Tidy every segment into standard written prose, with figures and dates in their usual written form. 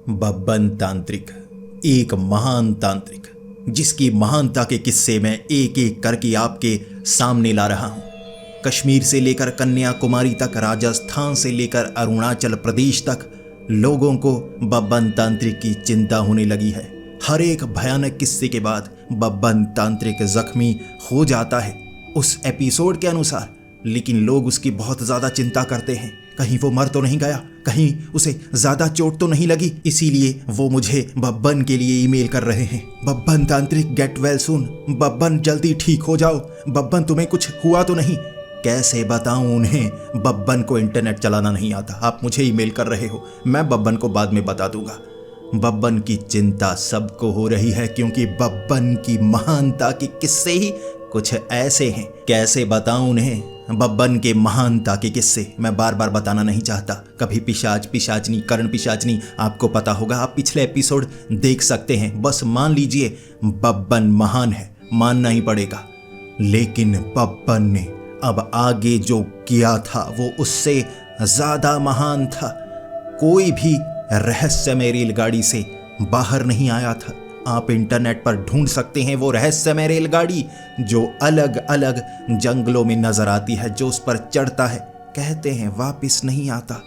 बब्बन तांत्रिक एक महान तांत्रिक जिसकी महानता के किस्से मैं एक एक करके आपके सामने ला रहा हूं। कश्मीर से लेकर कन्याकुमारी तक, राजस्थान से लेकर अरुणाचल प्रदेश तक लोगों को बब्बन तांत्रिक की चिंता होने लगी है। हर एक भयानक किस्से के बाद बब्बन तांत्रिक जख्मी हो जाता है उस एपिसोड के अनुसार, लेकिन लोग उसकी बहुत ज्यादा चिंता करते हैं। कहीं वो मर तो नहीं गया, कहीं उसे ज्यादा चोट तो नहीं लगी, इसीलिए वो मुझे बब्बन के लिए ईमेल कर रहे हैं। बब्बन तांत्रिक गेट वेल सून, बब्बन जल्दी ठीक हो जाओ, बब्बन तुम्हें कुछ हुआ तो नहीं। कैसे बताऊं उन्हें, बब्बन को इंटरनेट चलाना नहीं आता। आप मुझे ईमेल कर रहे हो, मैं बब्बन को बाद में बता दूंगा। बब्बन की चिंता सबको हो रही है क्योंकि बब्बन की महानता के किस्से ही कुछ ऐसे हैं। कैसे बताऊं उन्हें बब्बन के महानता के किस्से, मैं बार बार बताना नहीं चाहता। कभी पिशाच, पिशाचनी, कर्ण पिशाचनी, आपको पता होगा, आप पिछले एपिसोड देख सकते हैं। बस मान लीजिए बब्बन महान है, मानना ही पड़ेगा। लेकिन बब्बन ने अब आगे जो किया था वो उससे ज्यादा महान था। कोई भी रहस्यमय रेलगाड़ी से बाहर नहीं आया था। आप इंटरनेट पर ढूंढ सकते हैं वो रहस्यमय रेलगाड़ी जो अलग अलग जंगलों में नजर आती है। जो उस पर चढ़ता है कहते हैं वापस नहीं आता।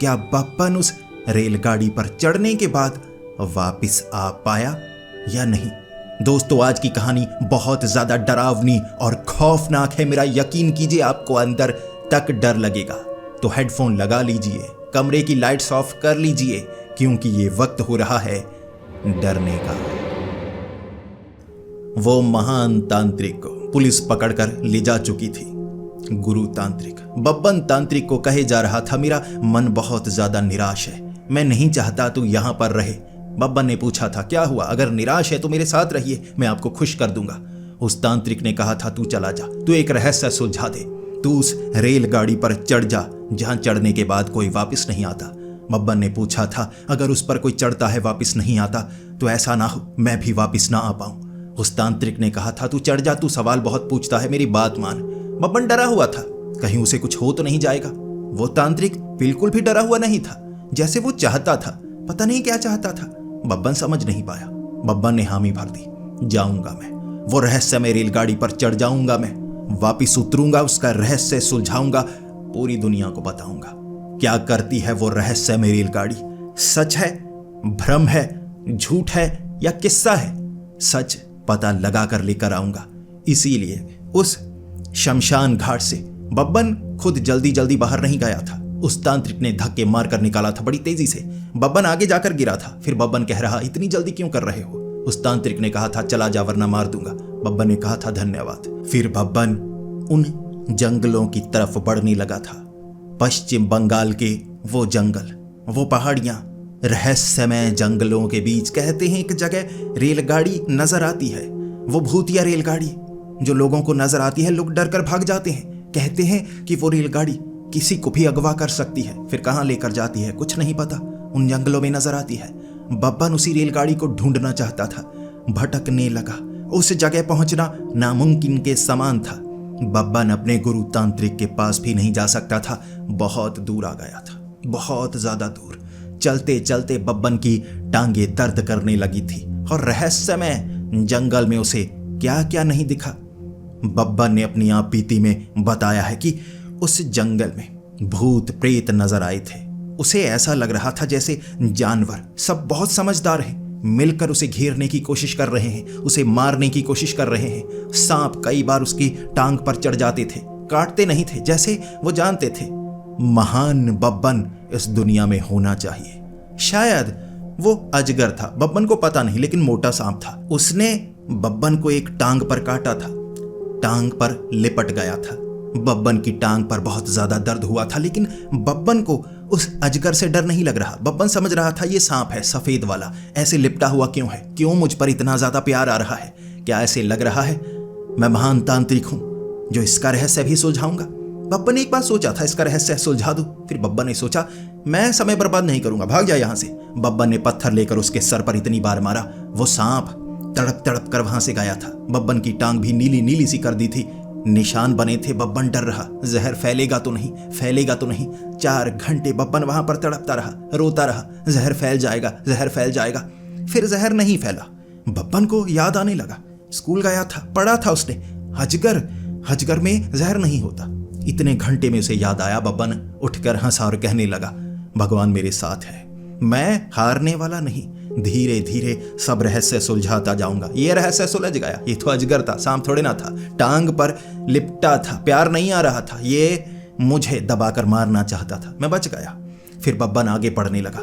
क्या बब्बन उस रेलगाड़ी पर चढ़ने के बाद वापस आ पाया या नहीं? दोस्तों, आज की कहानी बहुत ज्यादा डरावनी और खौफनाक है। मेरा यकीन कीजिए, आपको अंदर तक डर लगेगा। तो हेडफोन लगा लीजिए, कमरे की लाइट्स ऑफ कर लीजिए, क्योंकि ये वक्त हो रहा है डरने का। वो महान तांत्रिक को पुलिस पकड़कर ले जा चुकी थी। गुरु तांत्रिक बब्बन तांत्रिक को कहे जा रहा था, मेरा मन बहुत ज्यादा निराश है, मैं नहीं चाहता तू यहां पर रहे। बब्बन ने पूछा था, क्या हुआ? अगर निराश है तो मेरे साथ रहिए, मैं आपको खुश कर दूंगा। उस तांत्रिक ने कहा था, तू चला जा, तू एक रहस्य सुलझा दे, तू उस रेलगाड़ी पर चढ़ जा जहां चढ़ने के बाद कोई वापस नहीं आता। बब्बन ने पूछा था, अगर उस पर कोई चढ़ता है वापस नहीं आता तो ऐसा ना हो मैं भी वापस ना आ पाऊं। उस तांत्रिक ने कहा था, तू चढ़ जा, तू सवाल बहुत पूछता है, मेरी बात मान। बब्बन डरा हुआ था, कहीं उसे कुछ हो तो नहीं जाएगा। वो तांत्रिक बिल्कुल भी डरा हुआ नहीं था, जैसे वो चाहता था। पता नहीं क्या चाहता था, बब्बन समझ नहीं पाया। बब्बन ने हामी भर दी, जाऊंगा मैं, वो रहस्यमय रेलगाड़ी पर चढ़ जाऊंगा, मैं वापिस उतरूंगा, उसका रहस्य सुलझाऊंगा, पूरी दुनिया को बताऊंगा क्या करती है वो रहस्यमय रेलगाड़ी। सच है, भ्रम है, झूठ है या किस्सा है, सच पता लगा कर लेकर आऊंगा। इसीलिए उस शमशान घाट से बब्बन खुद जल्दी जल्दी बाहर नहीं गया था। उस तांत्रिक ने धक्के मारकर निकाला था बड़ी तेजी से। बब्बन आगे जाकर गिरा था। फिर बब्बन कह रहा, इतनी जल्दी क्यों कर रहे हो? उस तांत्रिक ने कहा था, चला जा वरना मार दूंगा। बब्बन ने कहा था, धन्यवाद। फिर बब्बन उन जंगलों की तरफ बढ़ने लगा था। पश्चिम बंगाल के वो जंगल, वो पहाड़ियां, रहस्यमय जंगलों के बीच कहते हैं एक जगह रेलगाड़ी नजर आती है। वो भूतिया रेलगाड़ी जो लोगों को नजर आती है, लोग डर कर भाग जाते हैं। कहते हैं कि वो रेलगाड़ी किसी को भी अगवा कर सकती है, फिर कहां लेकर जाती है कुछ नहीं पता, उन जंगलों में नजर आती है। बब्बन उसी रेलगाड़ी को ढूंढना चाहता था, भटकने लगा। उस जगह पहुंचना नामुमकिन के समान था। बब्बन अपने गुरु तांत्रिक के पास भी नहीं जा सकता था, बहुत दूर आ गया था, बहुत ज्यादा दूर। चलते चलते बब्बन की टांगे दर्द करने लगी थी और रहस्यमय जंगल में उसे क्या क्या नहीं दिखा। बब्बन ने अपनी आप बीती में बताया है कि उस जंगल में भूत प्रेत नजर आए थे। उसे ऐसा लग रहा था जैसे जानवर सब बहुत समझदार हैं, मिलकर उसे घेरने की कोशिश कर रहे हैं, उसे मारने की कोशिश कर रहे हैं। सांप कई बार उसकी टांग पर चढ़ जाते थे, काटते नहीं थे, जैसे वो जानते थे महान बब्बन इस दुनिया में होना चाहिए। शायद वो अजगर था, बब्बन को पता नहीं, लेकिन मोटा सांप था। उसने बब्बन को एक टांग पर काटा था, टांग पर लिपट गया था। बब्बन की टांग पर बहुत ज्यादा दर्द हुआ था, लेकिन बब्बन को उस अजगर से डर नहीं लग रहा। बब्बन समझ रहा था ये सांप है, सफेद वाला, ऐसे लिपटा हुआ क्यों है, क्यों मुझ पर इतना ज्यादा प्यार आ रहा है? क्या ऐसे लग रहा है मैं महान तांत्रिक हूं जो इसका रहस्य भी सुलझाऊंगा? बब्बन ने एक बार सोचा था, इसका रहस्य सुलझा दूं। फिर बब्बन ने सोचा, मैं समय बर्बाद नहीं करूंगा, भाग जा यहां से। बब्बन ने पत्थर लेकर उसके सर पर इतनी बार मारा, वो सांप तड़प तड़प कर वहां से गया था। बब्बन की टांग भी नीली नीली सी कर दी थी, निशान बने थे। बब्बन डर रहा, जहर फैलेगा तो नहीं, फैलेगा तो नहीं। 4 घंटे बब्बन वहां पर तड़पता रहा, रोता रहा, जहर फैल जाएगा, जहर फैल जाएगा। फिर जहर नहीं फैला। बब्बन को याद आने लगा, स्कूल गया था, पढ़ा था उसने, अजगर में जहर नहीं होता। इतने घंटे में उसे याद आया। बब्बन उठकर हंसा और कहने लगा, भगवान मेरे साथ है, मैं हारने वाला नहीं। धीरे धीरे सब रहस्य सुलझाता जाऊंगा। ये रहस्य सुलझ गया। ये तो अजगर था, सांप थोड़े ना था। टांग पर लिपटा था, प्यार नहीं आ रहा था, ये मुझे दबाकर मारना चाहता था, मैं बच गया। फिर बब्बन आगे बढ़ने लगा।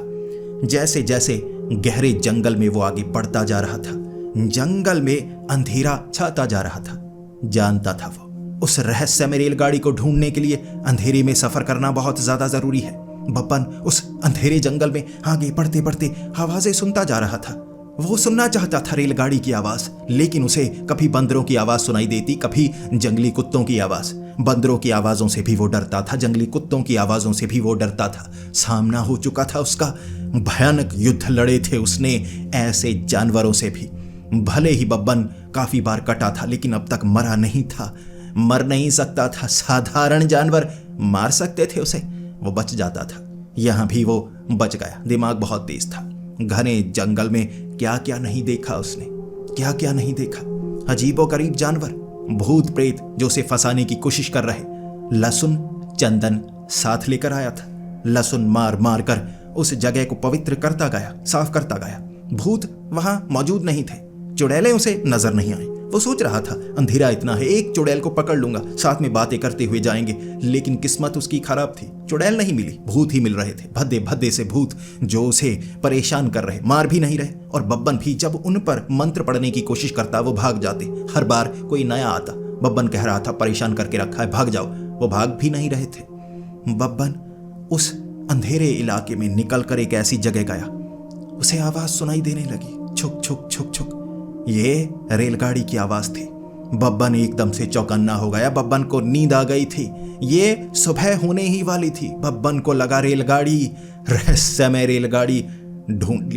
जैसे जैसे गहरे जंगल में वो आगे बढ़ता जा रहा था, जंगल में अंधेरा छाता जा रहा था। जानता था वो उस रहस्य में रेलगाड़ी को ढूंढने के लिए अंधेरे में सफर करना बहुत ज्यादा जरूरी है। बब्बन उस अंधेरे जंगल में आगे बढ़ते बढ़ते आवाजें सुनता जा रहा था। वो सुनना चाहता था रेलगाड़ी की आवाज, लेकिन उसे कभी बंदरों की आवाज सुनाई देती, कभी जंगली कुत्तों की आवाज। बंदरों की आवाजों से भी वो डरता था, जंगली कुत्तों की आवाजों से भी वो डरता था। सामना हो चुका था उसका, भयानक युद्ध लड़े थे उसने ऐसे जानवरों से भी। भले ही बब्बन काफी बार कटा था, लेकिन अब तक मरा नहीं था, मर नहीं सकता था। साधारण जानवर मार सकते थे उसे, वो बच जाता था। यहां भी वो बच गया। दिमाग बहुत तेज था। घने जंगल में क्या क्या नहीं देखा उसने, क्या क्या नहीं देखा। अजीबोगरीब जानवर, भूत प्रेत जो उसे फंसाने की कोशिश कर रहे। लहसुन चंदन साथ लेकर आया था। लहसुन मार मार कर उस जगह को पवित्र करता गया, साफ करता गया। भूत वहां मौजूद नहीं थे, चुड़ैलें उसे नजर नहीं आई। वो सोच रहा था अंधेरा इतना है, एक चुड़ैल को पकड़ लूंगा, साथ में बातें करते हुए जाएंगे। लेकिन किस्मत उसकी खराब थी, चुड़ैल नहीं मिली, भूत ही मिल रहे थे। भद्दे भद्दे से भूत जो उसे परेशान कर रहे, मार भी नहीं रहे। और बब्बन भी जब उन पर मंत्र पढ़ने की कोशिश करता वो भाग जाते। हर बार कोई नया आता। बब्बन कह रहा था परेशान करके रखा है, भाग जाओ। वो भाग भी नहीं रहे थे। बब्बन उस अंधेरे इलाके में निकलकर एक ऐसी जगह गया, उसे आवाज सुनाई देने लगी, छुक छुक छुक छुक। ये रेलगाड़ी की आवाज थी। बब्बन एकदम से चौकन्ना हो गया। बब्बन को नींद आ गई थी। ये सुबह होने ही वाली थी। बब्बन को लगा रेलगाड़ी, रहस्यमय रेलगाड़ी ढूंढ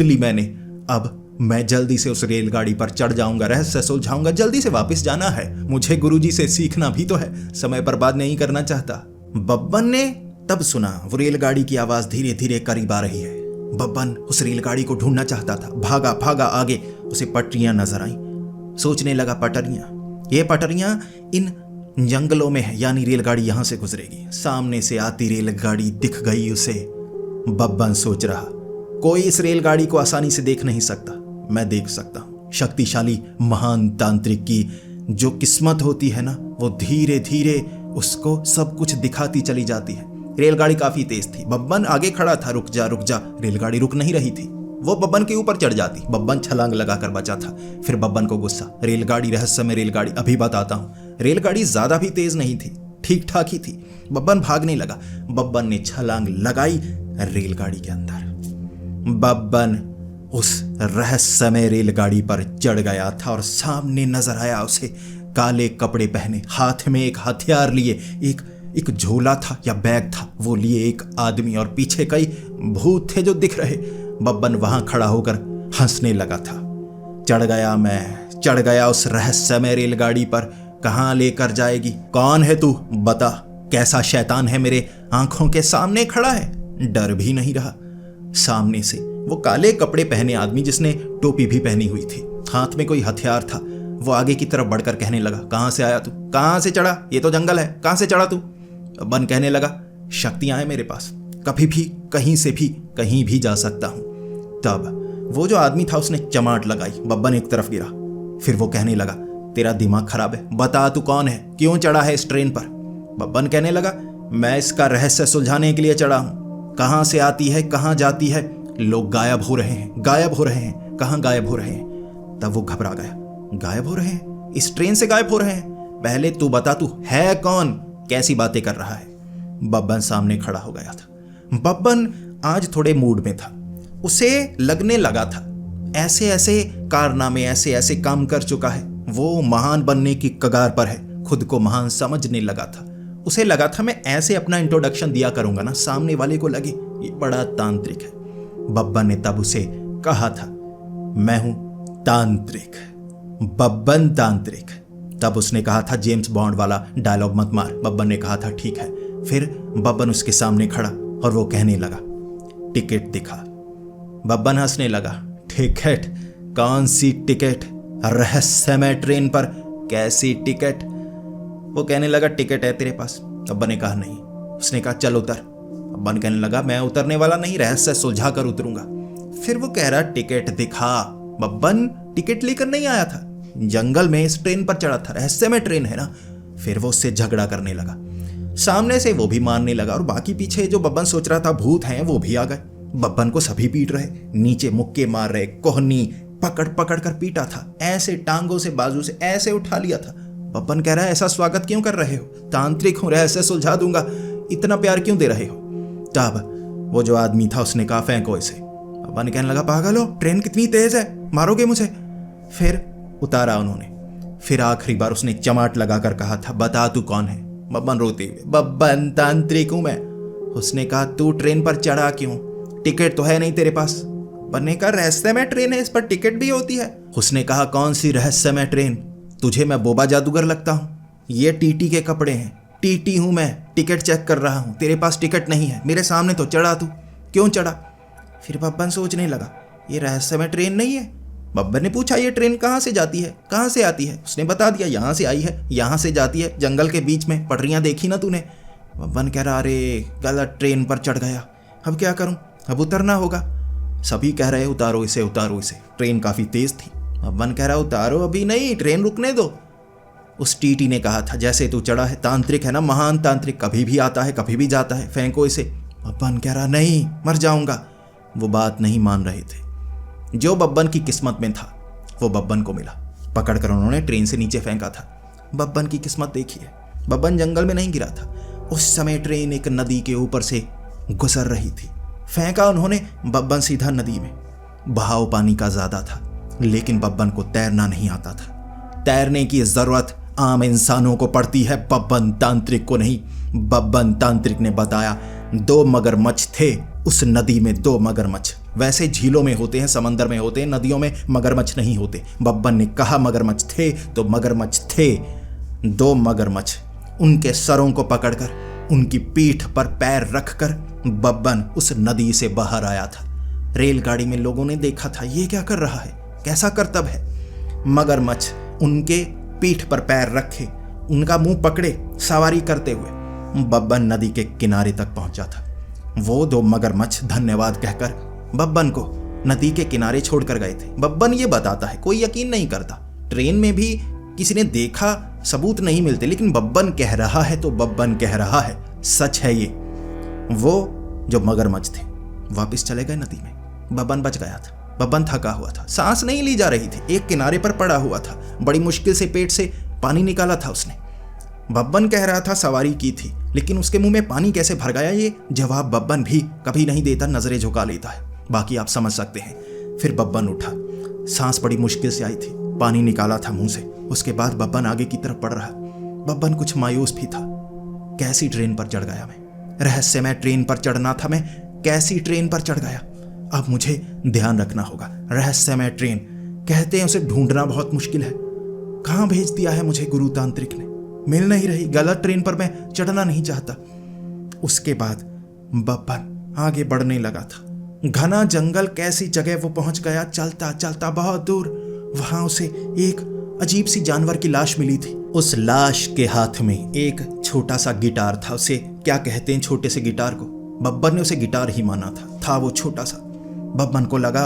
ली मैंने। अब मैं जल्दी से उस रेलगाड़ी पर चढ़ जाऊंगा, रहस्य सुलझाऊंगा, जल्दी से वापस जाना है मुझे। गुरुजी से सीखना भी तो है, समय बर्बाद नहीं करना चाहता। बब्बन ने तब सुना वो रेलगाड़ी की आवाज धीरे धीरे करीब आ रही है। बब्बन उस रेलगाड़ी को ढूंढना चाहता था। भागा भागा आगे, उसे पटरियां नजर आईं। सोचने लगा ये पटरियां इन जंगलों में है, यानी रेलगाड़ी यहां से गुजरेगी। सामने से आती रेलगाड़ी दिख गई उसे। बब्बन सोच रहा, कोई इस रेलगाड़ी को आसानी से देख नहीं सकता, मैं देख सकता हूं। शक्तिशाली महान तांत्रिक की जो किस्मत होती है ना, वो धीरे धीरे उसको सब कुछ दिखाती चली जाती है। रेलगाड़ी काफी तेज थी। बब्बन आगे खड़ा था, रुक जा रुक जा। रेलगाड़ी रुक नहीं रही थी। वो बब्बन के ऊपर चढ़ जाती। बब्बन छलांग लगाकर बचा था। फिर बब्बन को गुस्सा, रेलगाड़ी, रहस्यमय रेलगाड़ी, अभी बताता हूं। रेलगाड़ी ज्यादा भी तेज नहीं थी, ठीक ठाक ही थी। बब्बन भागने लगा। बब्बन ने छलांग लगाई रेलगाड़ी के अंदर। बब्बन उस रहस्यमय रेलगाड़ी पर चढ़ गया था और सामने नजर आया उसे काले कपड़े पहने, हाथ में एक हथियार लिए, एक झोला था या बैग था, वो लिए एक आदमी, और पीछे कई भूत थे जो दिख रहे। बब्बन वहां खड़ा होकर हंसने लगा था। चढ़ गया उस रहस्यमय रेलगाड़ी पर। कहां लेकर जाएगी? कौन है तू? बता, कैसा शैतान है मेरे आंखों के सामने खड़ा है? डर भी नहीं रहा। सामने से वो काले कपड़े पहने आदमी, जिसने टोपी भी पहनी हुई थी, हाथ में कोई हथियार था, वो आगे की तरफ बढ़कर कहने लगा, कहां से आया तू? कहां से चढ़ा? ये तो जंगल है, कहां से चढ़ा तू? बब्बन कहने लगा, शक्तियां हैं मेरे पास, कभी भी कहीं से भी कहीं भी जा सकता हूं। तब वो जो आदमी था उसने चमाट लगाई। बब्बन एक तरफ गिरा। फिर वो कहने लगा, तेरा दिमाग खराब है, बता तू कौन है, क्यों चढ़ा है इस ट्रेन पर? बब्बन कहने लगा, मैं इसका रहस्य सुलझाने के लिए चढ़ा हूं। कहां से आती है, कहां जाती है? लोग गायब हो रहे हैं, कहां गायब हो रहे हैं? तब वो घबरा गया। गायब हो रहे हैं? इस ट्रेन से गायब हो रहे हैं? पहले तू बता, तू है कौन, कैसी बातें कर रहा है? बब्बन सामने खड़ा हो गया था। बब्बन आज थोड़े मूड में था। उसे लगने लगा था ऐसे ऐसे कारनामे, ऐसे ऐसे काम कर चुका है, वो महान बनने की कगार पर है, खुद को महान समझने लगा था। उसे लगा था मैं ऐसे अपना इंट्रोडक्शन दिया करूंगा ना, सामने वाले को लगे ये बड़ा तांत्रिक है। बब्बन ने तब उसे कहा था, मैं हूं तांत्रिक, बब्बन तांत्रिक। तब उसने कहा था जेम्स बॉन्ड वाला डायलॉग मत मार। बब्बन ने कहा था ठीक है। फिर बब्बन उसके सामने खड़ा और वो कहने लगा टिकट दिखा। बब्बन हंसने लगा। टिकट? कौन सी टिकट? रहस्यमय ट्रेन पर कैसी टिकट? वो कहने लगा टिकट है तेरे पास। बब्बन ने कहा नहीं। उसने कहा चल उतर। बब्बन कहने लगा मैं उतरने वाला नहीं, रहस्य सुलझा कर उतरूंगा। फिर वो कह रहा टिकट दिखा। बब्बन टिकट लेकर नहीं आया था, जंगल में इस ट्रेन पर चढ़ा था, रहस्यमय ट्रेन है ना। फिर वो उससे झगड़ा करने लगा। सामने से वो भी मारने लगा और बाकी पीछे जो बब्बन सोच रहा था भूत हैं वो भी आ गए। बब्बन को सभी पीट रहे, नीचे मुक्के मार रहे, कोहनी पकड़ पकड़ कर पीटा था, ऐसे टांगों से बाजू से ऐसे उठा लिया था। बब्बन कह रहा है ऐसा स्वागत क्यों कर रहे हो? तांत्रिक हूं, रहस्य सुलझा दूंगा, इतना प्यार क्यों दे रहे हो? तब वो जो आदमी था उसने कहा फेंको इसे। बब्बन कहने लगा पागल हो, ट्रेन कितनी तेज है, मारोगे मुझे? फिर उतारा उन्होंने। फिर आखिरी बार उसने चमाट लगाकर कहा था बता तू कौन है? बब्बन रोते हुए बब्बन तांत्रिक हूं मैं। उसने कहा तू ट्रेन पर चढ़ा क्यों? टिकट तो है नहीं तेरे पास। बब्बन ने कहा रहस्यमय ट्रेन है, इस पर टिकट भी होती है। उसने कहा कौन सी रहस्यमय ट्रेन? तुझे मैं बोबा जादूगर लगता हूं? ये टीटी के कपड़े हैं, टीटी हूं मैं, टिकट चेक कर रहा हूं, तेरे पास टिकट नहीं है, मेरे सामने तो चढ़ा तू, क्यों चढ़ा? फिर बब्बन सोचने लगा ये रहस्यमय ट्रेन नहीं है। बब्बन ने पूछा ये ट्रेन कहाँ से जाती है, कहाँ से आती है? उसने बता दिया यहाँ से आई है, यहाँ से जाती है, जंगल के बीच में, पटरियाँ देखी ना तूने? बब्बन कह रहा अरे गलत ट्रेन पर चढ़ गया, अब क्या करूँ, अब उतरना होगा। सभी कह रहे उतारो इसे, उतारो इसे, ट्रेन काफ़ी तेज थी। बब्बन कह रहा उतारो अभी नहीं, ट्रेन रुकने दो। उस टीटी ने कहा था जैसे तू चढ़ा है, तांत्रिक है ना, महान तांत्रिक, कभी भी आता है कभी भी जाता है, फेंको इसे। बब्बन कह रहा नहीं, मर जाऊंगा। वो बात नहीं मान रहे थे। जो बब्बन की किस्मत में था वो बब्बन को मिला। पकड़कर उन्होंने ट्रेन से नीचे फेंका था। बब्बन की किस्मत देखिए, बब्बन जंगल में नहीं गिरा था। उस समय ट्रेन एक नदी के ऊपर से गुजर रही थी। फेंका उन्होंने, बब्बन सीधा नदी में। बहाव पानी का ज्यादा था लेकिन बब्बन को तैरना नहीं आता था। तैरने की जरूरत आम इंसानों को पड़ती है, बब्बन तांत्रिक को नहीं। बब्बन तांत्रिक ने बताया 2 मगरमच्छ थे उस नदी में, 2 मगरमच्छ। वैसे झीलों में होते हैं, समंदर में होते हैं, नदियों में मगरमच्छ नहीं होते। बब्बन ने कहा मगरमच्छ थे तो मगरमच्छ थे, 2 मगरमच्छ। उनके सरों को पकड़कर उनकी पीठ पर पैर रखकर बब्बन उस नदी से बाहर आया था। रेलगाड़ी में लोगों ने देखा था ये क्या कर रहा है, कैसा करतब है। मगरमच्छ उनके पीठ पर पैर रखे, उनका मुंह पकड़े सवारी करते हुए बब्बन नदी के किनारे तक पहुंचा था। वो 2 मगरमच्छ धन्यवाद कहकर बब्बन को नदी के किनारे छोड़कर गए थे। बब्बन ये बताता है, कोई यकीन नहीं करता, ट्रेन में भी किसी ने देखा, सबूत नहीं मिलते, लेकिन बब्बन कह रहा है तो बब्बन कह रहा है, सच है ये। वो जो मगरमच्छ थे वापस चले गए नदी में। बब्बन बच गया था। बब्बन थका हुआ था, सांस नहीं ली जा रही थी, एक किनारे पर पड़ा हुआ था, बड़ी मुश्किल से पेट से पानी निकाला था उसने। बब्बन कह रहा था सवारी की थी, लेकिन उसके मुंह में पानी कैसे भर गया ये जवाब बब्बन भी कभी नहीं देता, नजरें झुका लेता है। बाकी आप समझ सकते हैं। फिर बब्बन उठा, सांस बड़ी मुश्किल से आई थी, पानी निकाला था मुंह से। उसके बाद बब्बन आगे की तरफ बढ़ रहा। बब्बन कुछ मायूस भी था। कैसी ट्रेन पर चढ़ गया मैं, रहस्यमय ट्रेन पर चढ़ना था मैं, कैसी ट्रेन पर चढ़ गया। अब मुझे ध्यान रखना होगा। रहस्यमय ट्रेन कहते हैं उसे ढूंढना बहुत मुश्किल है। कहाँ भेज दिया है मुझे गुरु तांत्रिक ने, मिल नहीं रही, गलत ट्रेन पर मैं चढ़ना नहीं चाहता। उसके बाद बब्बन आगे बढ़ने लगा था। घना जंगल, कैसी जगह वो पहुंच गया। चलता चलता बहुत दूर वहां उसे एक अजीब सी जानवर की लाश मिली थी। उस लाश के हाथ में एक छोटा सा गिटार था। उसे क्या कहते हैं छोटे से गिटार को? बब्बन ने उसे गिटार ही माना था वो छोटा सा। बब्बन को लगा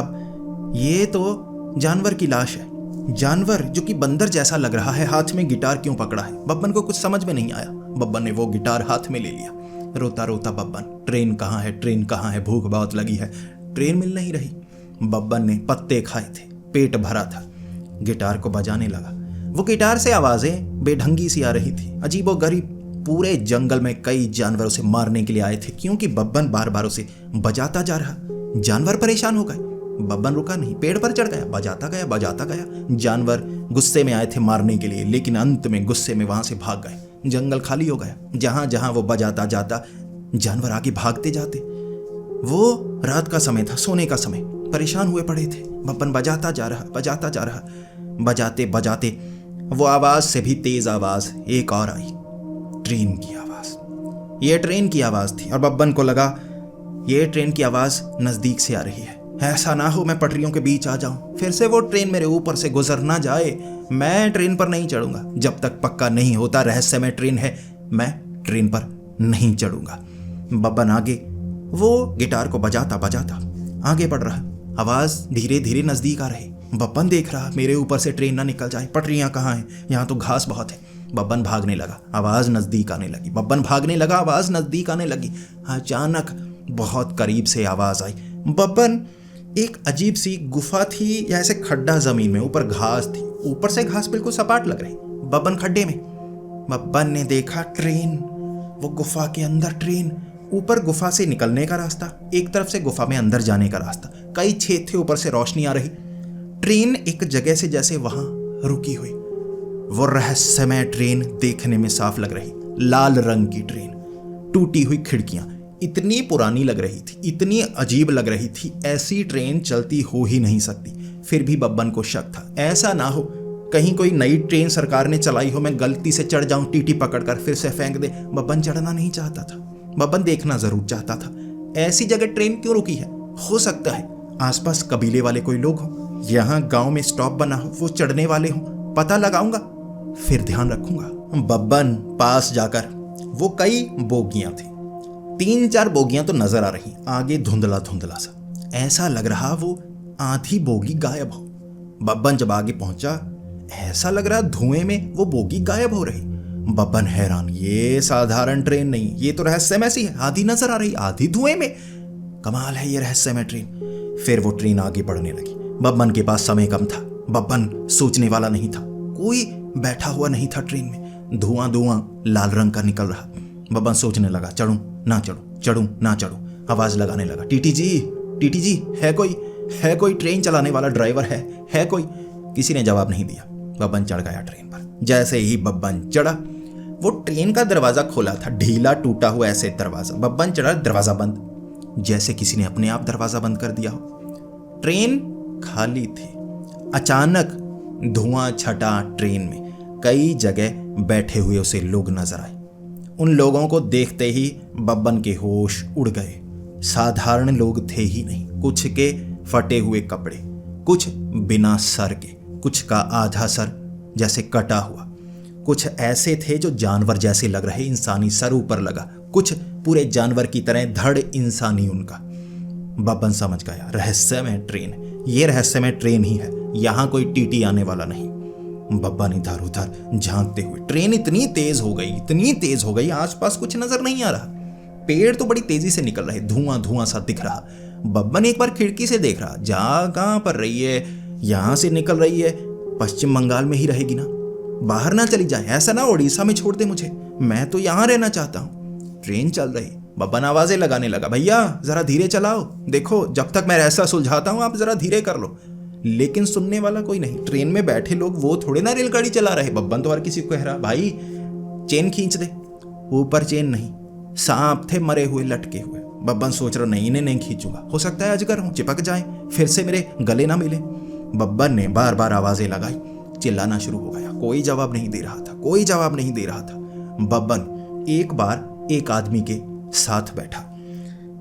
ये तो जानवर की लाश है। जानवर जो कि बंदर जैसा लग रहा है, हाथ में गिटार क्यों पकड़ा है? बब्बन को कुछ समझ में नहीं आया। बब्बन ने वो गिटार हाथ में ले लिया। रोता रोता बब्बन, ट्रेन कहाँ है, ट्रेन कहाँ है, भूख बहुत लगी है, ट्रेन मिल नहीं रही। बब्बन ने पत्ते खाए थे, पेट भरा था, गिटार को बजाने लगा। वो गिटार से आवाजें बेढंगी सी आ रही थी, अजीबोगरीब। पूरे जंगल में कई जानवर उसे मारने के लिए आए थे, क्योंकि बब्बन बार बार उसे बजाता जा रहा। जानवर परेशान हो गए। बब्बन रुका नहीं, पेड़ पर चढ़ गया, बजाता गया बजाता गया। जानवर गुस्से में आए थे मारने के लिए, लेकिन अंत में गुस्से में वहां से भाग गए। जंगल खाली हो गया। जहां जहां वो बजाता जाता जानवर आगे भागते जाते। वो रात का समय था, सोने का समय, परेशान हुए पड़े थे। बब्बन बजाता जा रहा, बजाता जा रहा। बजाते बजाते वो आवाज से भी तेज आवाज एक और आई, ट्रेन की आवाज। ये ट्रेन की आवाज थी और बब्बन को लगा ये ट्रेन की आवाज नजदीक से आ रही है। ऐसा ना हो मैं पटरियों के बीच आ जाऊं, फिर से वो ट्रेन मेरे ऊपर से गुजर ना जाए। मैं ट्रेन पर नहीं चढ़ूंगा जब तक पक्का नहीं होता रहस्यमय ट्रेन है। मैं ट्रेन पर नहीं चढ़ूंगा। बब्बन आगे वो गिटार को बजाता बजाता आगे बढ़ रहा। आवाज धीरे धीरे नजदीक आ रही। बब्बन देख रहा मेरे ऊपर से ट्रेन ना निकल जाए। पटरियां कहाँ हैं? यहाँ तो घास बहुत है। बब्बन भागने लगा, आवाज नजदीक आने लगी। बब्बन भागने लगा, आवाज नजदीक आने लगी। अचानक बहुत करीब से आवाज आई। बब्बन एक अजीब सी गुफा थी या ऐसे खड्डा जमीन में, ऊपर घास थी, ऊपर से घास बिल्कुल सपाट लग रही। बब्बन खड्डे में। बब्बन ने देखा ट्रेन, वो गुफा के अंदर ट्रेन, ऊपर गुफा से निकलने का रास्ता, एक तरफ से गुफा में अंदर जाने का रास्ता, कई छेद थे, ऊपर से रोशनी आ रही। ट्रेन एक जगह से जैसे वहां रुकी हुई। वो रहस्यमय ट्रेन देखने में साफ लग रही, लाल रंग की ट्रेन, टूटी हुई खिड़कियां, इतनी पुरानी लग रही थी, इतनी अजीब लग रही थी। ऐसी ट्रेन चलती हो ही नहीं सकती। फिर भी बब्बन को शक था, ऐसा ना हो कहीं कोई नई ट्रेन सरकार ने चलाई हो, मैं गलती से चढ़ जाऊं, टीटी पकड़कर फिर से फेंक दे। बब्बन चढ़ना नहीं चाहता था, बब्बन देखना जरूर चाहता था ऐसी जगह ट्रेन क्यों रुकी है। हो सकता है आसपास कबीले वाले कोई लोग हो, यहाँ गांव में स्टॉप बना हो, वो चढ़ने वाले हो। पता लगाऊंगा, फिर ध्यान रखूंगा। बब्बन पास जाकर, वो कई बोगियां थी, 3-4 बोगियां तो नजर आ रही, आगे धुंधला धुंधला सा, ऐसा लग रहा वो आधी बोगी गायब हो। बब्बन जब आगे पहुंचा, ऐसा लग रहा धुएं में वो बोगी गायब हो रही। बब्बन हैरान, ये साधारण ट्रेन नहीं, ये तो रहस्यमय सी है, आधी नजर आ रही, आधी धुएं में। कमाल है ये रहस्यमय ट्रेन। फिर वो ट्रेन आगे बढ़ने लगी। बब्बन के पास समय कम था, बब्बन सोचने वाला नहीं था, कोई बैठा हुआ नहीं था ट्रेन में, धुआं धुआं लाल रंग का निकल रहा। बब्बन सोचने लगा, चढ़ूं ना चढ़ूं, चढ़ूं ना चढ़ूं। आवाज लगाने लगा, टीटी जी है कोई ट्रेन चलाने वाला ड्राइवर है कोई? किसी ने जवाब नहीं दिया। बब्बन चढ़ गया ट्रेन पर। जैसे ही बब्बन चढ़ा, वो ट्रेन का दरवाजा खोला था, ढीला टूटा हुआ ऐसे दरवाजा। बब्बन चढ़ा, दरवाजा बंद, जैसे किसी ने अपने आप दरवाजा बंद कर दिया हो। ट्रेन खाली थी। अचानक धुआं छटा ट्रेन में, कई जगह बैठे हुए उसे लोग नजर आए। उन लोगों को देखते ही बब्बन के होश उड़ गए। साधारण लोग थे ही नहीं, कुछ के फटे हुए कपड़े, कुछ बिना सर के, कुछ का आधा सर जैसे कटा हुआ, कुछ ऐसे थे जो जानवर जैसे लग रहे, इंसानी सर ऊपर लगा, कुछ पूरे जानवर की तरह, धड़ इंसानी उनका। बब्बन समझ गया रहस्यमय ट्रेन, ये रहस्यमय ट्रेन ही है, यहां कोई टीटी आने वाला नहीं। बब्बन इधर उधर झांकते हुए, ट्रेन इतनी तेज हो गई, आसपास कुछ नजर नहीं आ रहा। पेड़ तो बड़ी तेजी से निकल रहे, धुआं धुआं सा दिख रहा। बब्बन एक बार खिड़की से देख रहा, जा कहां पर रही है, यहां से निकल रही है, पश्चिम बंगाल में ही रहेगी ना, बाहर ना चली जाए, ऐसा ना उड़ीसा में छोड़ दे मुझे, मैं तो यहां रहना चाहता हूं। ट्रेन चल रही। बब्बन आवाजें लगाने लगा, भैया जरा धीरे चलाओ, देखो जब तक मैं ऐसा सुलझाता हूं आप जरा धीरे कर लो। लेकिन सुनने वाला कोई नहीं। ट्रेन में बैठे लोग वो थोड़े ना रेलगाड़ी चला रहे। बब्बन तो हर किसी को कह रहा, भाई चेन खींच दे। ऊपर चेन नहीं, सांप थे मरे हुए लटके हुए। बब्बन सोच रहा, नहीं इन्हें नहीं खींचूंगा, हो सकता है अजगर हो, चिपक जाए, फिर से मेरे गले ना मिले। बब्बन ने बार बार आवाजें लगाई, चिल्लाना शुरू हो गया, कोई जवाब नहीं दे रहा था। बब्बन एक बार एक आदमी के साथ बैठा,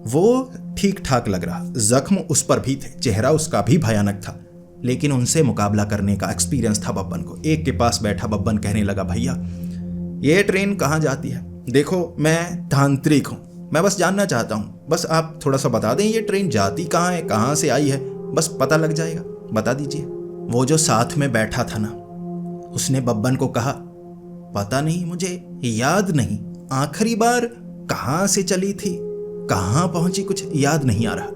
वो ठीक ठाक लग रहा, जख्म उस पर भी थे, चेहरा उसका भी भयानक था, लेकिन उनसे मुकाबला करने का एक्सपीरियंस था बब्बन को। एक के पास बैठा बब्बन कहने लगा, भैया ये ट्रेन कहाँ जाती है? देखो मैं तांत्रिक हूँ, मैं बस जानना चाहता हूँ, बस आप थोड़ा सा बता दें ये ट्रेन जाती कहाँ है, कहाँ से आई है, बस पता लग जाएगा, बता दीजिए। वो जो साथ में बैठा था ना, उसने बब्बन को कहा, पता नहीं, मुझे याद नहीं, आखिरी बार कहाँ से चली थी, कहाँ पहुंची, कुछ याद नहीं आ रहा।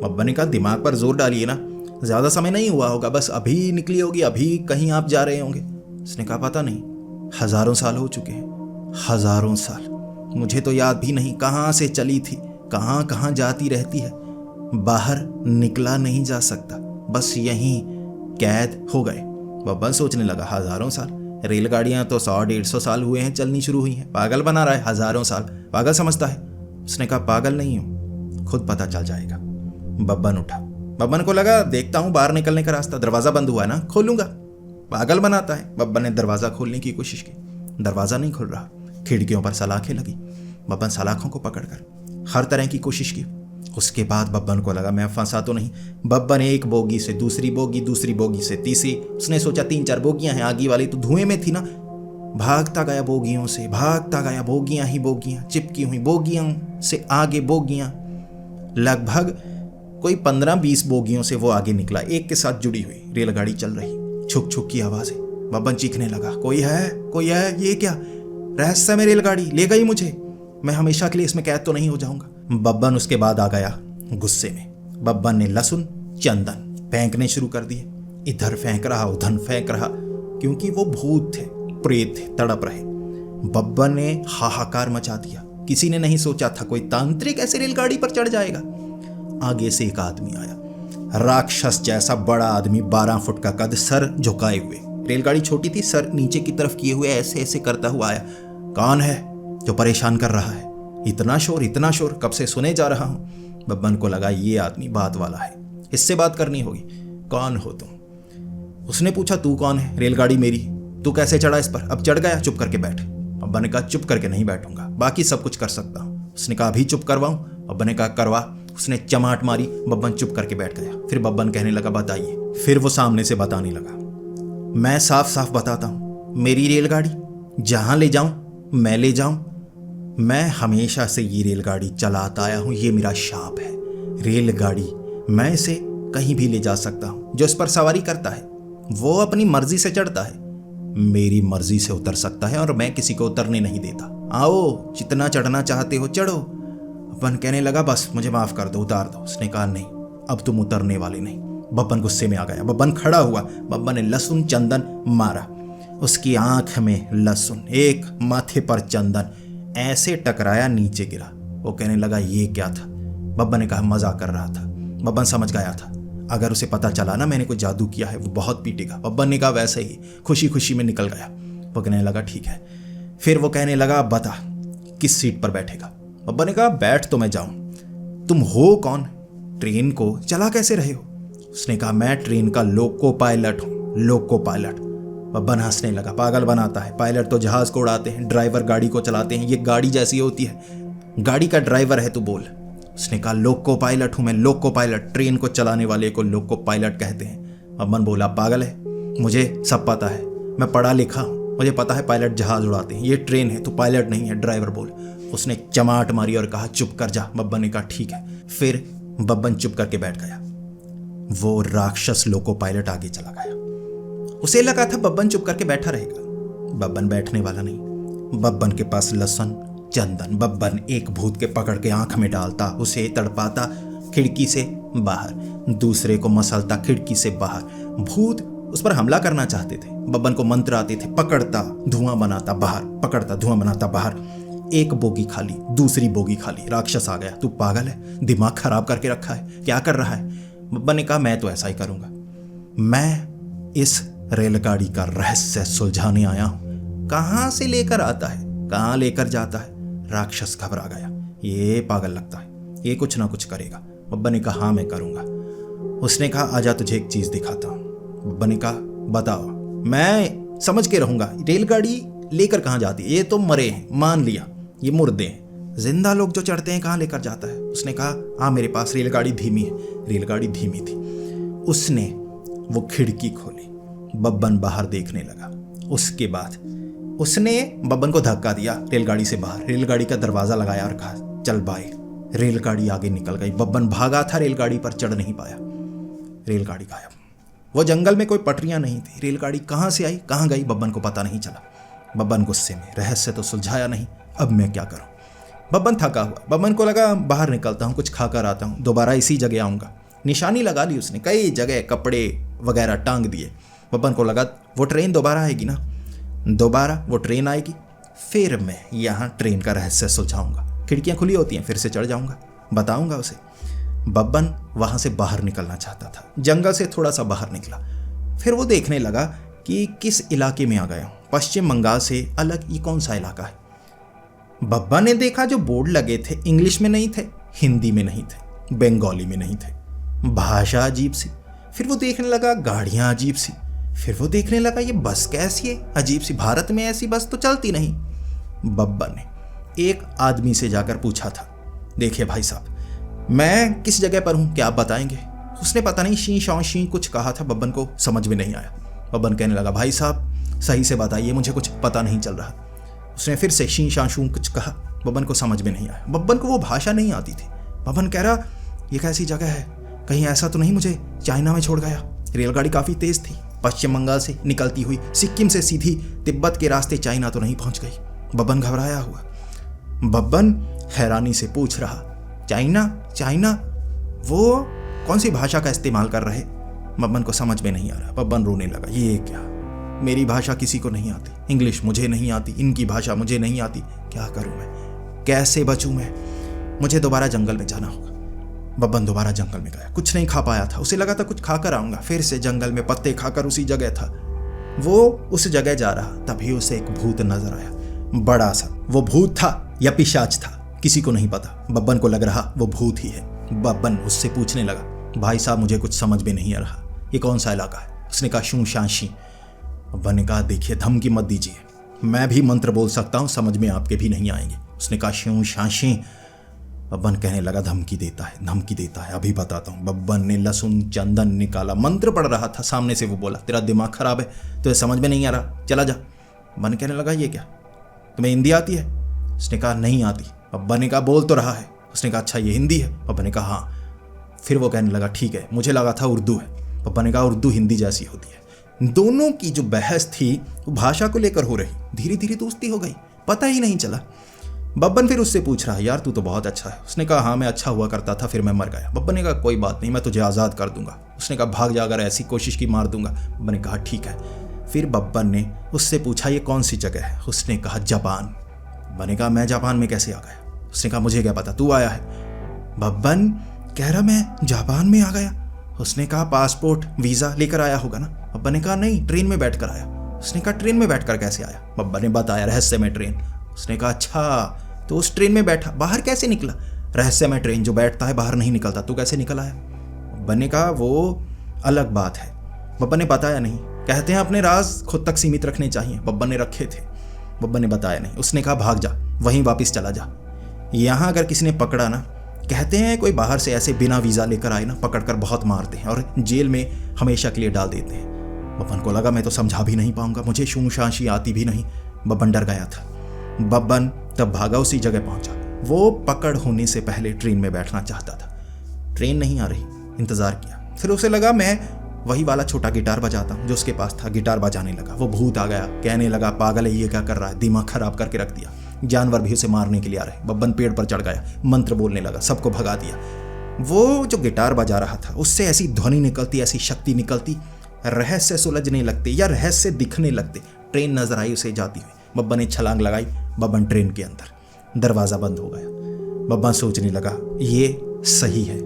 बब्बन ने कहा, दिमाग पर जोर डालिए ना, ज्यादा समय नहीं हुआ होगा, बस अभी निकली होगी, अभी कहीं आप जा रहे होंगे। उसने कहा, पता नहीं, हजारों साल हो चुके हैं, हजारों साल, मुझे तो याद भी नहीं कहाँ से चली थी, कहाँ कहाँ जाती रहती है, बाहर निकला नहीं जा सकता, बस यहीं कैद हो गए। बब्बन सोचने लगा, हजारों साल, रेलगाड़ियां तो 100-150 साल हुए हैं चलनी शुरू हुई हैं, पागल बना रहा है, हजारों साल पागल समझता है। उसने कहा, पागल नहीं हूं, खुद पता चल जाएगा। बब्बन उठा। बब्बन को लगा, देखता हूं बाहर निकलने का रास्ता, दरवाजा बंद हुआ है ना, खोलूंगा। पागल बनाता है। बब्बन ने दरवाज़ा खोलने की कोशिश की, दरवाज़ा नहीं खुल रहा। खिड़कियों पर सलाखें लगी। बब्बन सलाखों को पकड़कर हर तरह की कोशिश की। उसके बाद बब्बन को लगा मैं फंसा तो नहीं। बब्बन एक बोगी से दूसरी बोगी, दूसरी बोगी से तीसरी। उसने सोचा 3-4 बोगियां हैं, आगे वाली तो धुएं में थी ना। भागता गया बोगियों से, भागता गया, बोगियां ही बोगियां, चिपकी हुई बोगियों से आगे बोगियां। लगभग कोई 15-20 बोगियों से वो आगे निकला, एक के साथ जुड़ी हुई। रेलगाड़ी चल रही, छुक छुक की आवाज़ें। बब्बन चीखने लगा, कोई है, कोई है, ये क्या रहस्य में रेलगाड़ी ले गई मुझे, मैं हमेशा के लिए इसमें कैद तो नहीं हो जाऊंगा। बब्बन उसके बाद आ गया गुस्से में। बब्बन ने लहसुन, चंदन फेंकने शुरू कर दिए। इधर फेंक रहा, उधर फेंक रहा, क्योंकि वो भूत थे, प्रेत थे, तड़प रहे। बब्बन ने हाहाकार मचा दिया। किसी ने नहीं सोचा था कोई तांत्रिक ऐसे रेलगाड़ी पर चढ़ जाएगा। आगे से एक आदमी आया, राक्षस जैसा बड़ा आदमी, 12 फुट का कद, सर झुकाए हुए। रेलगाड़ी छोटी थी, सर नीचे की तरफ किए हुए ऐसे ऐसे करता हुआ आया। कौन है जो परेशान कर रहा है? इतना शोर कब से सुने जा रहा हूं। बब्बन को लगा ये आदमी बात वाला है, इससे बात करनी होगी। कौन हो तुम? उसने पूछा, तू कौन है? रेलगाड़ी मेरी, तू कैसे चढ़ा इस पर? अब चढ़ गया, चुप करके बैठ। बब्बन ने कहा, चुप करके नहीं बैठूंगा, बाकी सब कुछ कर सकता हूं। उसने कहा, अभी चुप करवाऊं? बब्बन ने कहा, करवा। उसने चमाट मारी, बब्बन चुप करके बैठ गया। फिर बब्बन कहने लगा, बताइए। फिर वो सामने से बताने लगा, मैं साफ साफ बताता हूं, मेरी रेलगाड़ी, जहां ले जाऊं मैं ले जाऊं। मैं हमेशा से ये रेलगाड़ी चलाता आया हूं, ये मेरा शाप है। रेलगाड़ी, मैं इसे कहीं भी ले जा सकता हूं। जो इस पर सवारी करता है वो अपनी मर्जी से चढ़ता है, मेरी मर्जी से उतर सकता है, और मैं किसी को उतरने नहीं देता। आओ, जितना चढ़ना चाहते हो चढ़ो। बब्बन कहने लगा, बस मुझे माफ कर दो, उतार दो। उसने कहा, नहीं, अब तुम उतरने वाले नहीं। बब्बन गुस्से में आ गया। बब्बन खड़ा हुआ। बब्बन ने लहसुन चंदन मारा। उसकी आंख में लहसुन, एक माथे पर चंदन, ऐसे टकराया, नीचे गिरा। वो कहने लगा, ये क्या था? बब्बन ने कहा, मजाक कर रहा था। बब्बन समझ गया था, अगर उसे पता चला ना मैंने कोई जादू किया है, वो बहुत पीटेगा। बब्बन ने कहा, वैसे ही, खुशी खुशी में निकल गया। वो कहने लगा, ठीक है। फिर वो कहने लगा, बता किस सीट पर बैठेगा? बब्बन ने कहा, बैठ तो मैं जाऊं। तुम हो कौन? ट्रेन को चला कैसे रहे हो? उसने कहा, मैं ट्रेन का लोको पायलट हूं, लोको पायलट। बब्बन हंसने लगा, पागल बनाता है। पायलट तो जहाज को उड़ाते हैं, ड्राइवर गाड़ी को चलाते हैं। ये गाड़ी जैसी होती है, गाड़ी का ड्राइवर है तू, बोल। उसने कहा, लोको पायलट हूं मैं, लोको पायलट। ट्रेन को चलाने वाले को लोको पायलट कहते हैं। बब्बन बोला, पागल है, मुझे सब पता है, मैं पढ़ा लिखा हूं, मुझे पता है पायलट जहाज उड़ाते हैं। ये ट्रेन है, तू पायलट नहीं है, ड्राइवर बोल। उसने चमाट मारी और कहा, चुप कर जा। बब्बन ने कहा, ठीक है। फिर बब्बन चुप करके बैठ गया। वो राक्षस लोको पायलट आगे चला गया। उसे लगा था बब्बन चुप करके बैठा रहेगा। बब्बन बैठने वाला नहीं। बब्बन के पास लहसुन, चंदन। बब्बन एक भूत के पकड़ के आंख में डालता, उसे तड़पाता खिड़की से बाहर, दूसरे को मसलता खिड़की से बाहर। भूत उस पर हमला करना चाहते थे। बब्बन को मंत्र आते थे, पकड़ता धुआं बनाता बाहर, पकड़ता धुआं बनाता बाहर। एक बोगी खाली, दूसरी बोगी खाली। राक्षस आ गया, तू पागल है, दिमाग खराब करके रखा है, क्या कर रहा है? बब्बन ने कहा, मैं तो ऐसा ही करूंगा। मैं इस रेलगाड़ी का रहस्य सुलझाने आया हूं। कहां से लेकर आता है, कहां लेकर जाता है? राक्षस घबरा गया, ये पागल लगता है, ये कुछ ना कुछ करेगा। बब्बन ने कहा, हाँ मैं करूंगा। उसने कहा, आजा तुझे एक चीज दिखाता हूं। बब्बन ने कहा, बताओ। मैं समझ के रहूंगा, रेलगाड़ी लेकर कहां जाती है? ये तो मरे हैं, मान लिया, ये मुर्दे हैं। जिंदा लोग जो चढ़ते हैं कहां लेकर जाता है? उसने कहा, हाँ मेरे पास रेलगाड़ी धीमी है। रेलगाड़ी धीमी थी। उसने वो खिड़की खोली, बब्बन बाहर देखने लगा। उसके बाद उसने बब्बन को धक्का दिया रेलगाड़ी से बाहर, रेलगाड़ी का दरवाजा लगाया और कहा, चल बाय। रेलगाड़ी आगे निकल गई। बब्बन भागा था, रेलगाड़ी पर चढ़ नहीं पाया। रेलगाड़ी गायब। वो जंगल में कोई पटरियां नहीं थी। रेलगाड़ी कहां से आई, कहां गई, बब्बन को पता नहीं चला। बब्बन गुस्से में, रहस्य तो सुलझाया नहीं, अब मैं क्या करूं? बब्बन थका हुआ। बब्बन को लगा, बाहर निकलता हूं, कुछ खाकर आता हूं, दोबारा इसी जगह आऊंगा। निशानी लगा ली उसने, कई जगह कपड़े वगैरह टांग दिए। बब्बन को लगा, वो ट्रेन दोबारा आएगी ना, दोबारा वो ट्रेन आएगी, फिर मैं यहाँ ट्रेन का रहस्य सुलझाऊंगा। खिड़कियाँ खुली होती हैं, फिर से चढ़ जाऊंगा, बताऊंगा उसे। बब्बन वहाँ से बाहर निकलना चाहता था, जंगल से थोड़ा सा बाहर निकला। फिर वो देखने लगा कि किस इलाके में आ गया हूँ। पश्चिम बंगाल से अलग ये कौन सा इलाका है? बब्बन ने देखा जो बोर्ड लगे थे इंग्लिश में नहीं थे, हिंदी में नहीं थे, बंगाली में नहीं थे, भाषा अजीब सी। फिर वो देखने लगा गाड़ियाँ अजीब सी। फिर वो देखने लगा ये बस कैसी है, अजीब सी, भारत में ऐसी बस तो चलती नहीं। बब्बन ने एक आदमी से जाकर पूछा था, देखिए भाई साहब, मैं किस जगह पर हूँ, क्या आप बताएंगे? उसने पता नहीं शी शौ शी कुछ कहा था, बब्बन को समझ में नहीं आया। बब्बन कहने लगा, भाई साहब सही से बताइए, मुझे कुछ पता नहीं चल रहा। उसने फिर से शी शा शू कुछ कहा, बब्बन को समझ में नहीं आया। बब्बन को वो भाषा नहीं आती थी। बब्बन कह रहा, ये कैसी जगह है, कहीं ऐसा तो नहीं मुझे चाइना में छोड़ गया? रेलगाड़ी काफ़ी तेज़ थी, पश्चिम बंगाल से निकलती हुई सिक्किम से सीधी तिब्बत के रास्ते चाइना तो नहीं पहुंच गई? बब्बन घबराया हुआ। बब्बन हैरानी से पूछ रहा, चाइना चाइना, वो कौन सी भाषा का इस्तेमाल कर रहे? बब्बन को समझ में नहीं आ रहा। बब्बन रोने लगा, ये क्या, मेरी भाषा किसी को नहीं आती, इंग्लिश मुझे नहीं आती, इनकी भाषा मुझे नहीं आती, क्या करूं मैं, कैसे बचूं मैं? मुझे दोबारा जंगल में जाना होगा। बब्बन दोबारा जंगल में गया। कुछ नहीं खा पाया था, उसे लगा था कुछ खाकर आऊंगा। फिर से जंगल में पत्ते खाकर उसी जगह था। वो उस जगह जा रहा, तभी उसे एक भूत नजर आया, बड़ा सा। वो भूत था या पिशाच था, किसी को नहीं पता। बब्बन को लग रहा वो भूत ही है। बब्बन उससे पूछने लगा, भाई साहब मुझे कुछ समझ में नहीं आ रहा, ये कौन सा इलाका है? उसने कहा, शू शांशी। बब्बन ने कहा, देखिए धमकी मत दीजिए, मैं भी मंत्र बोल सकता हूँ, समझ में आपके भी नहीं आएंगे। उसने कहा, शू शांशी। बब्बन कहने लगा, धमकी देता है, धमकी देता है, अभी बताता हूँ। बब्बन ने लहसुन चंदन निकाला, मंत्र पढ़ रहा था। सामने से वो बोला, तेरा दिमाग खराब है, तुझे समझ में नहीं आ रहा, चला जा। बब्बन कहने लगा, ये क्या, तुम्हें हिंदी आती है? उसने कहा, नहीं आती। बब्बन ने कहा, बोल तो रहा है। उसने कहा, अच्छा ये हिंदी है? बब्बन ने कहा, हाँ। फिर वो कहने लगा, ठीक है, मुझे लगा था उर्दू है। बब्बन ने कहा, उर्दू हिंदी जैसी होती है। दोनों की जो बहस थी वो भाषा को लेकर हो रही, धीरे धीरे दोस्ती हो गई, पता ही नहीं चला। बब्बन फिर उससे पूछ रहा, यार तू तो बहुत अच्छा है। उसने कहा, हाँ मैं अच्छा हुआ करता था, फिर मैं मर गया। बब्बन ने कहा, कोई बात नहीं, मैं तुझे आज़ाद कर दूंगा। उसने कहा, भाग जा, अगर ऐसी कोशिश की मार दूंगा। बब्बन ने कहा, ठीक है। फिर बब्बन ने उससे पूछा, ये कौन सी जगह है? उसने कहा, जापान। बब्बन ने कहा, मैं जापान में कैसे आ गया? उसने कहा, मुझे क्या पता, तू आया है। बब्बन कह रहा, मैं जापान में आ गया? उसने कहा, पासपोर्ट वीज़ा लेकर आया होगा ना? बब्बन ने कहा, नहीं, ट्रेन में बैठ कर आया। उसने कहा, ट्रेन में बैठकर कैसे आया? बब्बन ने बताया, रहस्य में ट्रेन। उसने कहा, अच्छा, तो उस ट्रेन में बैठा, बाहर कैसे निकला? रहस्य में ट्रेन, जो बैठता है बाहर नहीं निकलता, तू कैसे निकल आया? बब्बन ने कहा, वो अलग बात है। बब्बन ने बताया नहीं, कहते हैं अपने राज खुद तक सीमित रखने चाहिए। बब्बन ने रखे थे, बब्बन ने बताया नहीं। उसने कहा, भाग जा, वहीं वापस चला जा। यहाँ अगर किसी ने पकड़ा ना, कहते हैं कोई बाहर से ऐसे बिना वीज़ा लेकर आए ना, पकड़कर बहुत मारते हैं और जेल में हमेशा के लिए डाल देते हैं। बब्बन को लगा, मैं तो समझा भी नहीं पाऊंगा, मुझे शू शांशी आती भी नहीं। बब्बन डर गया था। बब्बन तब भागा, उसी जगह पहुंचा। वो पकड़ होने से पहले ट्रेन में बैठना चाहता था, ट्रेन नहीं आ रही, इंतज़ार किया। फिर उसे लगा, मैं वही वाला छोटा गिटार बजाता हूँ जो उसके पास था। गिटार बजाने लगा। वो भूत आ गया, कहने लगा, पागल है, ये क्या कर रहा है, दिमाग खराब करके रख दिया, जानवर भी उसे मारने के लिए आ रहे। बब्बन पेड़ पर चढ़ गया, मंत्र बोलने लगा, सबको भगा दिया। वो जो गिटार बजा रहा था उससे ऐसी ध्वनि निकलती, ऐसी शक्ति निकलती, रहस्य सुलझने लगते या रहस्य दिखने लगते। ट्रेन नजर आई उसे जाती हुई। बब्बन ने छलांग लगाई। बब्बन ट्रेन के अंदर, दरवाज़ा बंद हो गया। बब्बन सोचने लगा, ये सही है,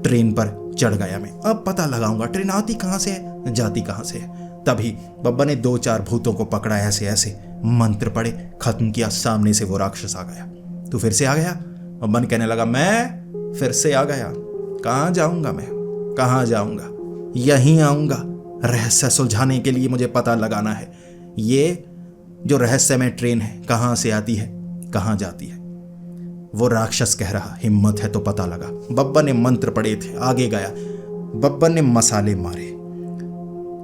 ट्रेन पर चढ़ गया मैं, अब पता लगाऊंगा ट्रेन आती कहाँ से है, जाती कहाँ से है। तभी बब्बन ने 2-4 भूतों को पकड़ा, ऐसे ऐसे मंत्र पढ़े, खत्म किया। सामने से वो राक्षस आ गया। तू फिर से आ गया? बब्बन कहने लगा, मैं फिर से आ गया, कहाँ जाऊंगा मैं, कहाँ जाऊंगा, यहीं आऊंगा। रहस्य सुलझाने के लिए मुझे पता लगाना है, ये जो रहस्य में ट्रेन है कहाँ से आती है, कहाँ जाती है। वो राक्षस कह रहा, हिम्मत है तो पता लगा। बब्बन ने मंत्र पढ़े थे, आगे गया। बब्बन ने मसाले मारे,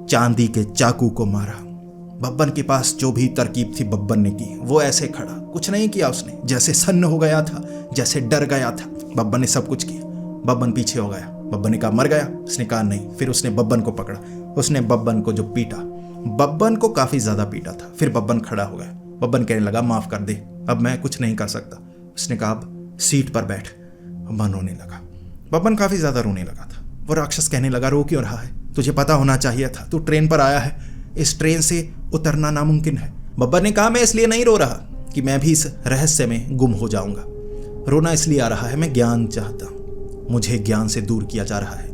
चांदी के चाकू को मारा। बब्बन के पास जो भी तरकीब थी बब्बन ने की। वो ऐसे खड़ा, कुछ नहीं किया उसने, जैसे सन्न हो गया था, जैसे डर गया था। बब्बन ने सब कुछ किया। बब्बन पीछे हो गया। बब्बन ने कहा, मर गया? उसने कहा, नहीं। फिर उसने बब्बन को पकड़ा। उसने बब्बन को जो पीटा, बब्बन को काफी ज्यादा पीटा था। फिर बब्बन खड़ा हो गया। बब्बन कहने लगा, माफ कर दे, अब मैं कुछ नहीं कर सकता। उसने कहा, अब सीट पर बैठ। बब्बन रोने लगा। बब्बन काफी ज्यादा रोने लगा था। वो राक्षस कहने लगा, रो क्यों रहा है, तुझे पता होना चाहिए था, तू ट्रेन पर आया है, इस ट्रेन से उतरना नामुमकिन है। बब्बन ने कहा, मैं इसलिए नहीं रो रहा कि मैं भी इस रहस्य में गुम हो जाऊंगा। रोना इसलिए आ रहा है, मैं ज्ञान चाहता हूं, मुझे ज्ञान से दूर किया जा रहा है।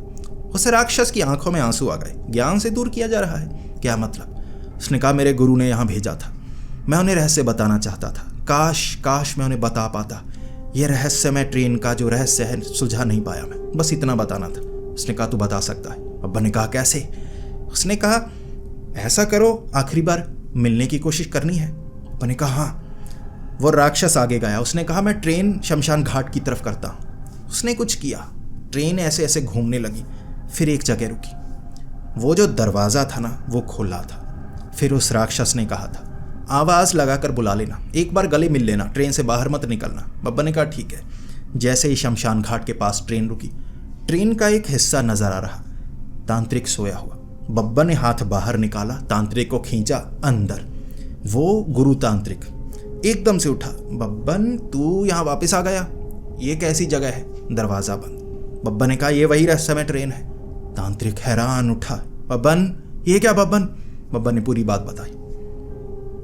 उस राक्षस की आंखों में आंसू आ गए। ज्ञान से दूर किया जा रहा है, क्या मतलब? उसने कहा, मेरे गुरु ने यहाँ भेजा था, मैं उन्हें रहस्य बताना चाहता था, काश मैं उन्हें बता पाता। यह रहस्य में ट्रेन का जो रहस्य है सुलझा नहीं पाया मैं, बस इतना बताना था। उसने कहा, तू बता सकता है? बब्बन ने कहा, कैसे? उसने कहा, ऐसा करो, आखिरी बार मिलने की कोशिश करनी है। बब्बन ने कहा हाँ। वो राक्षस आगे गया, उसने कहा मैं ट्रेन शमशान घाट की तरफ करता हूँ। उसने कुछ किया, ट्रेन ऐसे ऐसे घूमने लगी, फिर एक जगह रुकी। वो जो दरवाज़ा था ना वो खुला था। फिर उस राक्षस ने कहा था आवाज़ लगाकर बुला लेना, एक बार गले मिल लेना, ट्रेन से बाहर मत निकलना। बब्बन ने कहा ठीक है। जैसे ही शमशान घाट के पास ट्रेन रुकी, ट्रेन का एक हिस्सा नजर आ रहा, तांत्रिक सोया हुआ। बब्बन ने हाथ बाहर निकाला, तांत्रिक को खींचा अंदर। वो गुरु तांत्रिक एकदम से उठा। बब्बन तू यहाँ वापस आ गया, ये कैसी जगह है? दरवाज़ा बंद। बब्बन ने कहा ये वही रहस्यमय ट्रेन है। तांत्रिक हैरान उठा, बब्बन ये क्या? बब्बन ने पूरी बात बताई।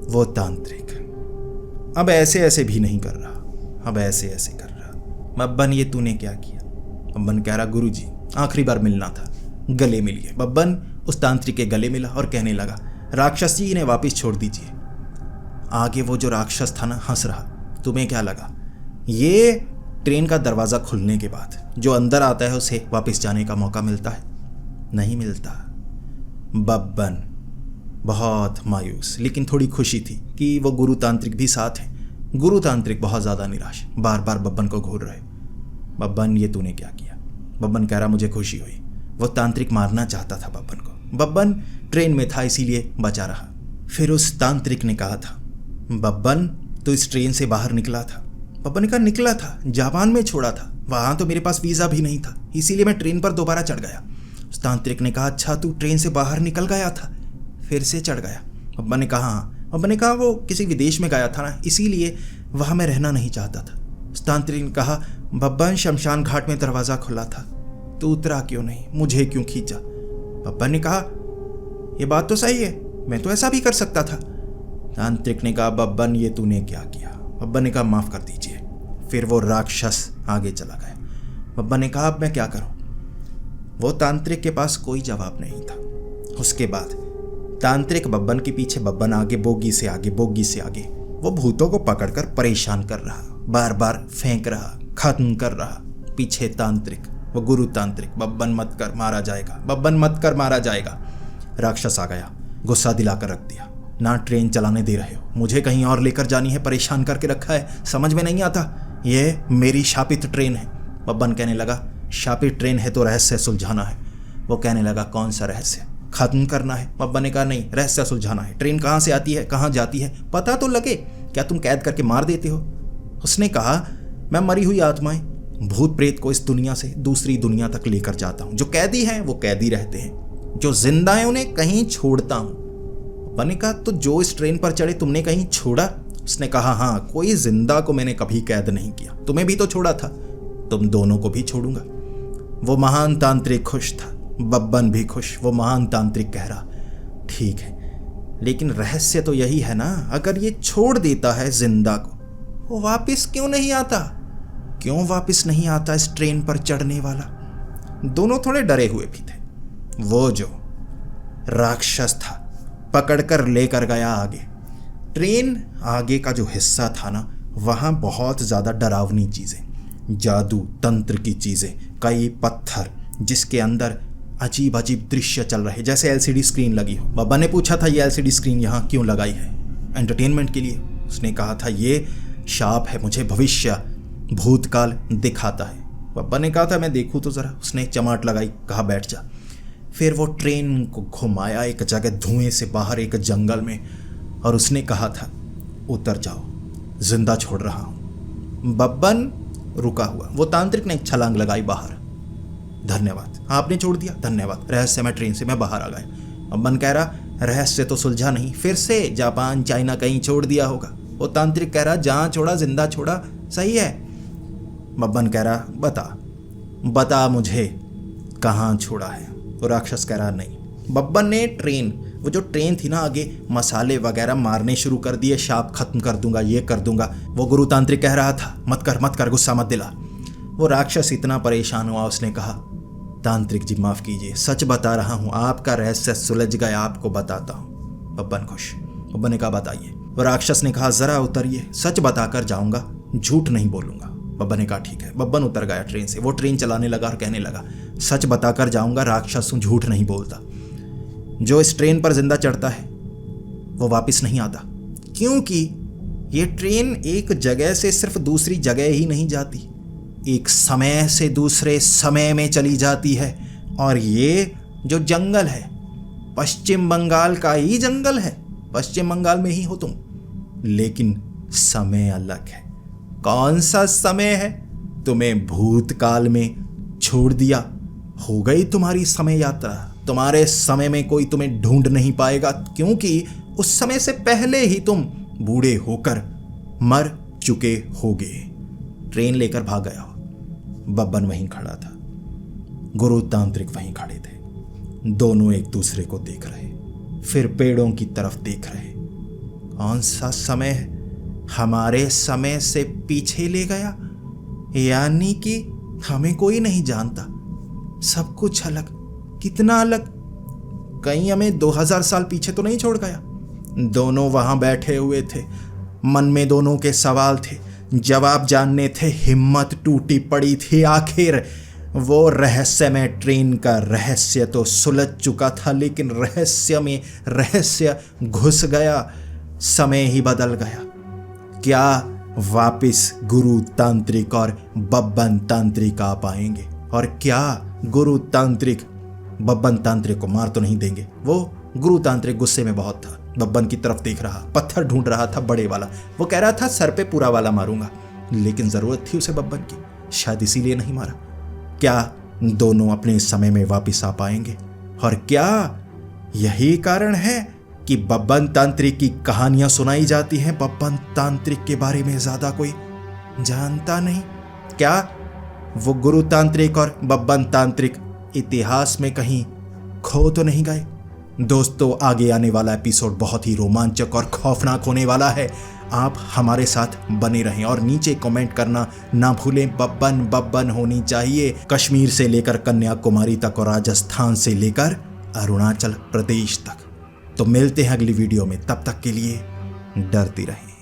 वो तांत्रिक अब ऐसे ऐसे भी नहीं कर रहा, अब ऐसे ऐसे कर रहा। बब्बन ये तूने क्या किया? बब्बन कह रहा गुरुजी आखिरी बार मिलना था, गले मिलिए। बब्बन उस तांत्रिक के गले मिला और कहने लगा राक्षस जी इन्हें वापस छोड़ दीजिए। आगे वो जो राक्षस था ना हंस रहा। तुम्हें क्या लगा ये ट्रेन का दरवाज़ा खुलने के बाद जो अंदर आता है उसे वापस जाने का मौका मिलता है? नहीं मिलता। बब्बन बहुत मायूस लेकिन थोड़ी खुशी थी कि वो गुरु तांत्रिक भी साथ हैं। गुरु तांत्रिक बहुत ज़्यादा निराश, बार बार बब्बन को घूर रहे। बब्बन ये तूने क्या किया? बब्बन कह रहा मुझे खुशी हुई। वो तांत्रिक मारना चाहता था बब्बन को। बब्बन ट्रेन में था इसीलिए बचा रहा। फिर उस तांत्रिक ने कहा था बब्बन तो इस ट्रेन से बाहर निकला था? बब्बन ने कहा निकला था, जापान में छोड़ा था, वहाँ तो मेरे पास वीज़ा भी नहीं था, इसीलिए मैं ट्रेन पर दोबारा चढ़ गया। उस तांत्रिक ने कहा अच्छा तू ट्रेन से बाहर निकल गया था, फिर से चढ़ गया? बब्बन ने कहा हाँ। बब्बन ने कहा वो किसी विदेश में गया था ना, इसीलिए वहाँ मैं रहना नहीं चाहता था। उस तांत्रिक ने कहा बब्बन शमशान घाट में दरवाज़ा खुला था, तू उतरा क्यों नहीं, मुझे क्यों खींचा? बब्बन ने कहा ये बात तो सही है, मैं तो ऐसा भी कर सकता था। तांत्रिक ने कहा बब्बन ये तूने क्या किया? बब्बन ने कहा माफ़ कर दीजिए। फिर वो राक्षस आगे चला गया। बब्बन ने कहा अब मैं क्या करूं? वो तांत्रिक के पास कोई जवाब नहीं था। उसके बाद तांत्रिक बब्बन के पीछे, बब्बन आगे, बोगी से आगे, बोगी से आगे। वो भूतों को पकड़कर परेशान कर रहा, बार बार फेंक रहा, खत्म कर रहा। पीछे तांत्रिक, वो गुरु तांत्रिक, बब्बन मत कर मारा जाएगा, बब्बन मत कर मारा जाएगा। राक्षस आ गया, गुस्सा दिलाकर रख दिया। ना ट्रेन चलाने दे रहे हो, मुझे कहीं और लेकर जानी है, परेशान करके रखा है, समझ में नहीं आता, ये मेरी शापित ट्रेन है। बब्बन कहने लगा शापित ट्रेन है तो रहस्य सुलझाना है। वो कहने लगा कौन सा रहस्य? खत्म करना है। बब्बन ने कहा नहीं, रहस्य सुलझाना है। ट्रेन कहाँ से आती है, कहाँ जाती है, पता तो लगे, क्या तुम कैद करके मार देते हो? उसने कहा मैं मरी हुई आत्माएं, भूत प्रेत को इस दुनिया से दूसरी दुनिया तक लेकर जाता हूँ। जो कैदी हैं वो कैदी रहते हैं, जो जिंदा हैं उन्हें कहीं छोड़ता हूँ। बब्बन ने कहा तो जो इस ट्रेन पर चढ़े तुमने कहीं छोड़ा? उसने कहा हाँ, कोई जिंदा को मैंने कभी कैद नहीं किया, तुम्हें भी तो छोड़ा था, तुम दोनों को भी छोड़ूंगा। वो महान तांत्रिक खुश था, बब्बन भी खुश। वो महान तांत्रिक कह रहा ठीक है, लेकिन रहस्य तो यही है ना, अगर ये छोड़ देता है जिंदा को, वो वापस क्यों नहीं आता? क्यों वापस नहीं आता इस ट्रेन पर चढ़ने वाला? दोनों थोड़े डरे हुए भी थे। वो जो राक्षस था पकड़कर लेकर गया आगे। ट्रेन आगे का जो हिस्सा था ना, वहाँ बहुत ज़्यादा डरावनी चीज़ें, जादू तंत्र की चीज़ें, कई पत्थर जिसके अंदर अजीब अजीब दृश्य चल रहे, जैसे एलसीडी स्क्रीन लगी हो। बब्बन ने पूछा था ये एलसीडी स्क्रीन यहाँ क्यों लगाई है? एंटरटेनमेंट के लिए। उसने कहा था ये शाप है, मुझे भविष्य भूतकाल दिखाता है। बब्बन ने कहा था मैं देखूँ तो ज़रा। उसने चमाट लगाई, कहा बैठ जा। फिर वो ट्रेन को घुमाया एक जगह धुएं से बाहर एक जंगल में, और उसने कहा था उतर जाओ, जिंदा छोड़ रहा हूँ। बब्बन रुका हुआ। वो तांत्रिक ने एक छलांग लगाई बाहर। धन्यवाद, आपने छोड़ दिया, धन्यवाद, रहस्यमय ट्रेन से मैं बाहर आ गया। बब्बन कह रहा रहस्य तो सुलझा नहीं, फिर से जापान चाइना कहीं छोड़ दिया होगा। वो तांत्रिक कह रहा जहाँ छोड़ा जिंदा छोड़ा, सही है। बब्बन कह रहा बता मुझे कहाँ छोड़ा है। वो राक्षस कह रहा नहीं। बब्बन ने वो जो ट्रेन थी ना आगे, मसाले वगैरह मारने शुरू कर दिए, शाप खत्म कर दूंगा, ये कर दूंगा। वो गुरु तांत्रिक कह रहा था मत कर, गुस्सा मत दिला। वो राक्षस इतना परेशान हुआ, उसने कहा तांत्रिक जी माफ़ कीजिए, सच बता रहा हूँ, आपका रहस्य सुलझ गया, आपको बताता हूँ। बब्बन खुश। बब्बन ने कहा बताइए। वो राक्षस ने कहा ज़रा उतरिए, सच बताकर जाऊँगा, झूठ नहीं बोलूँगा। बब्बन ने कहा ठीक है। बब्बन उतर गया ट्रेन से। वो ट्रेन चलाने लगा और कहने लगा सच बताकर जाऊँगा, राक्षस झूठ नहीं बोलता। जो इस ट्रेन पर जिंदा चढ़ता है वो वापस नहीं आता, क्योंकि ये ट्रेन एक जगह से सिर्फ दूसरी जगह ही नहीं जाती, एक समय से दूसरे समय में चली जाती है। और ये जो जंगल है पश्चिम बंगाल का ही जंगल है, पश्चिम बंगाल में ही हो तुम, लेकिन समय अलग है। कौन सा समय है? तुम्हें भूतकाल में छोड़ दिया, हो गई तुम्हारी समय यात्रा। तुम्हारे समय में कोई तुम्हें ढूंढ नहीं पाएगा, क्योंकि उस समय से पहले ही तुम बूढ़े होकर मर चुके होगे। ट्रेन लेकर भाग गया हो। बब्बन वहीं खड़ा था, गुरु तांत्रिक वहीं खड़े थे। दोनों एक दूसरे को देख रहे, फिर पेड़ों की तरफ देख रहे। कौन सा समय है हमारे समय से पीछे ले गया? यानी कि हमें कोई नहीं जानता, सब कुछ अलग। कितना अलग? कहीं हमें 2000 साल पीछे तो नहीं छोड़ गया? दोनों वहां बैठे हुए थे, मन में दोनों के सवाल थे, जवाब जानने थे, हिम्मत टूटी पड़ी थी। आखिर वो रहस्य में ट्रेन का रहस्य तो सुलझ चुका था, लेकिन रहस्य में रहस्य घुस गया, समय ही बदल गया। क्या वापिस गुरु तांत्रिक और बब्बन तांत्रिक आ पाएंगे? और क्या गुरु तांत्रिक बब्बन तांत्रिक को मार तो नहीं देंगे? वो गुरु तांत्रिक गुस्से में बहुत था, बब्बन की तरफ देख रहा, पत्थर ढूंढ रहा था बड़े वाला। वो कह रहा था सर पे पूरा वाला मारूंगा, लेकिन जरूरत थी उसे बब्बन की, शायद इसीलिए नहीं मारा। क्या दोनों अपने समय में वापस आ पाएंगे? और क्या यही कारण है कि बब्बन तांत्रिक की कहानियां सुनाई जाती हैं? बब्बन तांत्रिक के बारे में ज्यादा कोई जानता नहीं। क्या वो गुरु तांत्रिक और बब्बन तांत्रिक इतिहास में कहीं खो तो नहीं गए? दोस्तों, आगे आने वाला एपिसोड बहुत ही रोमांचक और खौफनाक होने वाला है। आप हमारे साथ बने रहें और नीचे कमेंट करना ना भूलें। बब्बन बब्बन होनी चाहिए, कश्मीर से लेकर कन्याकुमारी तक और राजस्थान से लेकर अरुणाचल प्रदेश तक। तो मिलते हैं अगली वीडियो में, तब तक के लिए डरती रहें।